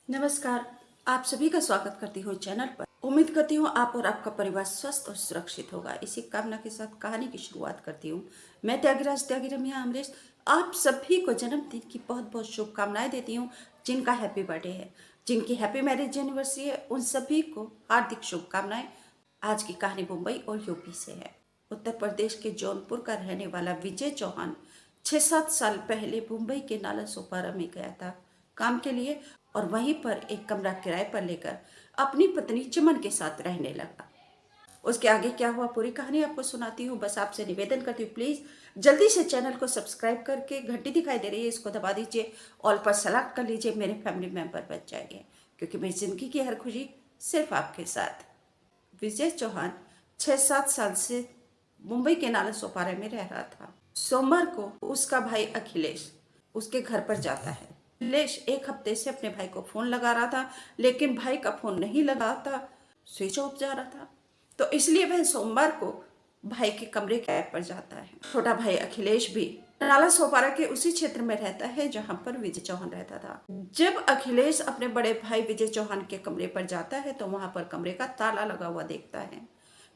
नमस्कार। आप सभी का स्वागत करती हूँ चैनल पर। उम्मीद करती हूँ आप और आपका परिवार स्वस्थ और सुरक्षित होगा। इसी कामना के साथ कहानी की शुरुआत करती हूँ। मैं त्यागी रम्या अमरीश आप सभी को जन्मदिन की बहुत बहुत शुभकामनाएं देती हूँ। जिनका हैप्पी बर्थडे है, जिनकी हैप्पी मैरिज एनिवर्सरी है, उन सभी को हार्दिक शुभकामनाएं। आज की कहानी मुंबई और यूपी से है। उत्तर प्रदेश के जौनपुर का रहने वाला विजय चौहान 6-7 साल पहले मुंबई के नाला सोपारा में गया था काम के लिए और वहीं पर एक कमरा किराए पर लेकर अपनी पत्नी चमन के साथ रहने लगा। उसके आगे क्या हुआ पूरी कहानी आपको सुनाती हूँ। बस आपसे निवेदन करती हूँ, प्लीज जल्दी से चैनल को सब्सक्राइब करके घंटी दिखाई दे रही है इसको दबा दीजिए, ऑल पर सेलेक्ट कर लीजिए, मेरे फैमिली मेंबर बन जाएंगे क्योंकि मेरी जिंदगी की हर खुशी सिर्फ आपके साथ। विजय चौहान 6-7 साल से मुंबई के नाला सोपारा में रह रहा था। सोमवार को उसका भाई अखिलेश उसके घर पर जाता है। अखिलेश एक हफ्ते से अपने भाई को फोन लगा रहा था, लेकिन भाई का फोन नहीं लगा था, स्विच ऑफ जा रहा था। तो इसलिए वह सोमवार को भाई के कमरे किराए पर जाता है। छोटा भाई अखिलेश भी नाला सोपारा के उसी क्षेत्र में रहता है जहां पर विजय चौहान रहता था। जब अखिलेश अपने बड़े भाई विजय चौहान के कमरे पर जाता है तो वहां पर कमरे का ताला लगा हुआ देखता है।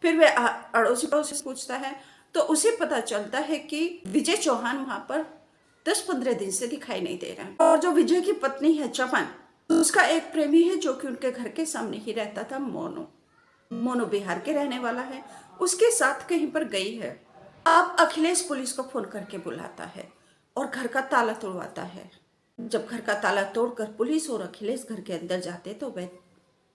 फिर वह अड़ोसी पड़ोसी से पूछता है तो उसे पता चलता है कि विजय चौहान वहां पर 10-15 दिन से दिखाई नहीं दे रहा है। और जो विजय की पत्नी है चमन, उसका एक प्रेमी है जो कि उनके घर के सामने ही रहता था, मोनू बिहार के रहने वाला है, उसके साथ कहीं पर गई है। अब अखिलेश पुलिस को फोन करके बुलाता है और घर का ताला तोड़वाता है। जब घर का ताला तोड़कर पुलिस और अखिलेश घर के अंदर जाते तो वह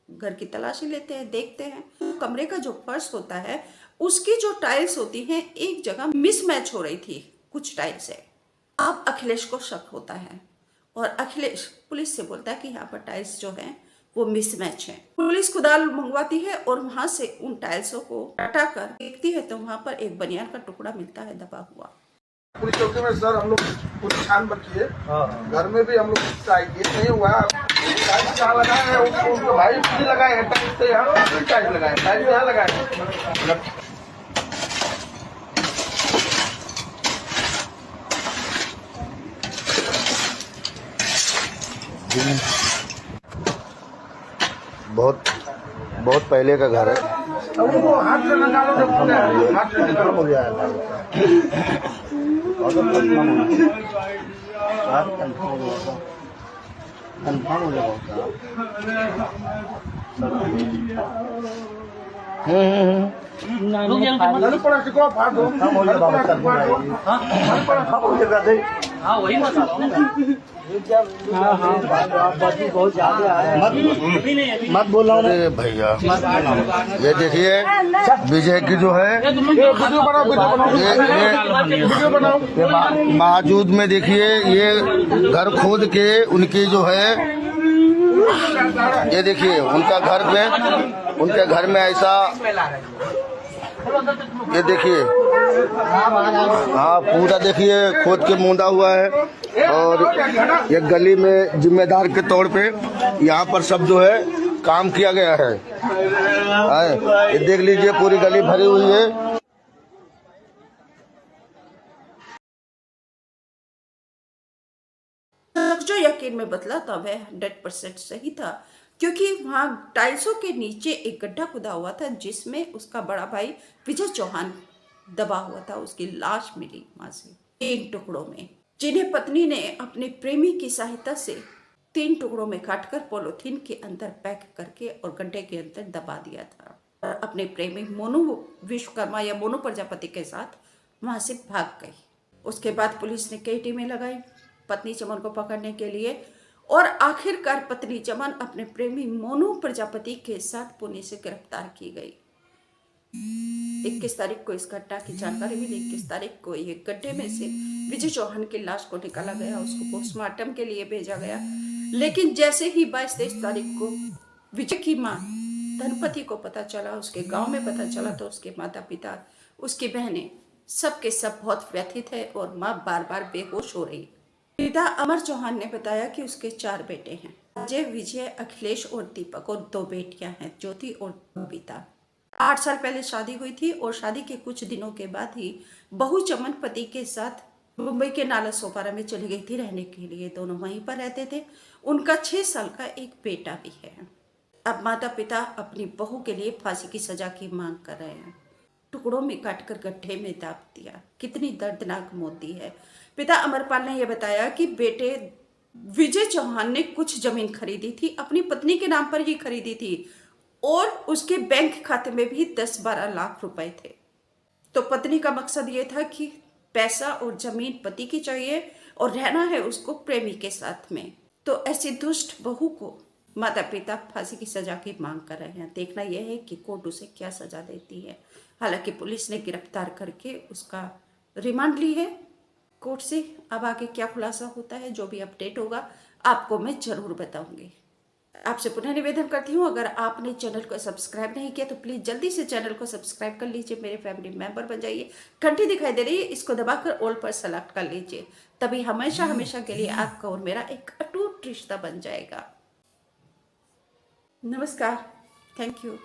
घर की तलाशी लेते हैं, देखते हैं कमरे का जो फर्श होता है उसकी जो टाइल्स होती हैं एक जगह मिसमैच हो रही थी कुछ टाइल्स से। अब अखिलेश को शक होता है और अखिलेश पुलिस से बोलता है कि यहाँ पर टाइल्स जो है वो मिसमैच है। पुलिस कुदाल मंगवाती है और वहां से उन टाइल्सों को हटाकर देखती है तो वहां पर एक बनियान का टुकड़ा मिलता है दबा हुआ। पुलिस चौकी में सर हम लोग पूरी छान बची है। घर में भी हम लोग ये नहीं हुआ। टाइल्स यहाँ लगाए हैं, उनके भाई भी लगाए हैं टाइल्स, से यहाँ टाइल्स लगाए, टाइल्स यहाँ लगाए। बहुत बहुत पहले का घर है। अब उनको हाथ से निकालो तो हाथ से निकालो हो गया है। वही मत बोल रहा हूँ भैया। ये देखिए विजय की जो है ये बावजूद में देखिए ये घर खोद के उनकी जो है ये देखिए उनके घर में ऐसा ये देखिए हाँ पूरा देखिए खोद के मूंदा हुआ है। और ये गली में जिम्मेदार के तौर पे यहाँ पर सब जो है काम किया गया है। ये देख लीजिए पूरी गली भरी हुई है। जो यकीन में बदला था वह 100% सही था क्योंकि वहां टाइल्सों के नीचे एक गड्ढा खुदा हुआ था जिसमें उसका बड़ा भाई विजय चौहान दबा हुआ था। उसकी लाश मिली वहां से 3 टुकड़ों में, जिन्हें पत्नी ने अपने प्रेमी की सहायता से 3 टुकड़ों में काटकर पॉलिथीन के अंदर पैक करके और गड्ढे के अंदर दबा दिया था और अपने प्रेमी मोनू विश्वकर्मा या मोनू प्रजापति के साथ वहां से भाग गई। उसके बाद पुलिस ने कई टीमें लगाई पत्नी चमन को पकड़ने के लिए और आखिरकार पत्नी चमन अपने प्रेमी मोनू प्रजापति के साथ पुणे से गिरफ्तार की गई। 21 तारीख को इस घटना की जानकारी मिली। 21 तारीख को ये गड्ढे में से विजय चौहान की लाश को निकाला गया, उसको पोस्टमार्टम के लिए भेजा गया। लेकिन जैसे ही 22-23 तारीख को विजय की मां धनपति को पता चला, उसके गांव में पता चला, तो उसके माता पिता, उसकी बहनें सबके सब बहुत व्यथित है और माँ बार बार बेहोश हो रही। पिता अमर चौहान ने बताया कि उसके 4 बेटे हैं, अजय, विजय, अखिलेश और दीपक, और 2 बेटियां हैं, ज्योति और बबीता। 8 साल पहले शादी हुई थी और शादी के कुछ दिनों के बाद ही बहू चमन पति के साथ मुंबई के नाला सोपारा में चली गई थी रहने के लिए। दोनों वहीं पर रहते थे। उनका 6 साल का एक बेटा भी है। अब माता पिता अपनी बहू के लिए फांसी की सजा की मांग कर रहे हैं। टुकड़ों में काटकर गड्ढे में दाब दिया। कितनी दर्दनाक मौत दी है। पिता अमरपाल ने यह बताया कि बेटे विजय चौहान ने कुछ जमीन खरीदी थी, अपनी पत्नी के नाम पर ही खरीदी थी, और उसके बैंक खाते में भी 10-12 लाख रुपए थे। तो पत्नी का मकसद ये था कि पैसा और जमीन पति की चाहिए और रहना है उसको प्रेमी के साथ में। तो ऐसी दुष्ट बहू को माता पिता फांसी की सजा की मांग कर रहे हैं। देखना यह है कि कोर्ट उसे क्या सजा देती है। हालांकि पुलिस ने गिरफ्तार करके उसका रिमांड ली है कोर्ट से। अब आगे क्या खुलासा होता है, जो भी अपडेट होगा आपको मैं जरूर बताऊंगी। आपसे पुनः निवेदन करती हूँ, अगर आपने चैनल को सब्सक्राइब नहीं किया तो प्लीज जल्दी से चैनल को सब्सक्राइब कर लीजिए, मेरे फैमिली मेंबर बन जाइए। घंटी दिखाई दे रही है, इसको दबाकर ऑल पर सेलेक्ट कर लीजिए, तभी हमेशा हमेशा के लिए आपका और मेरा एक अटूट रिश्ता बन जाएगा। नमस्कार, थैंक यू।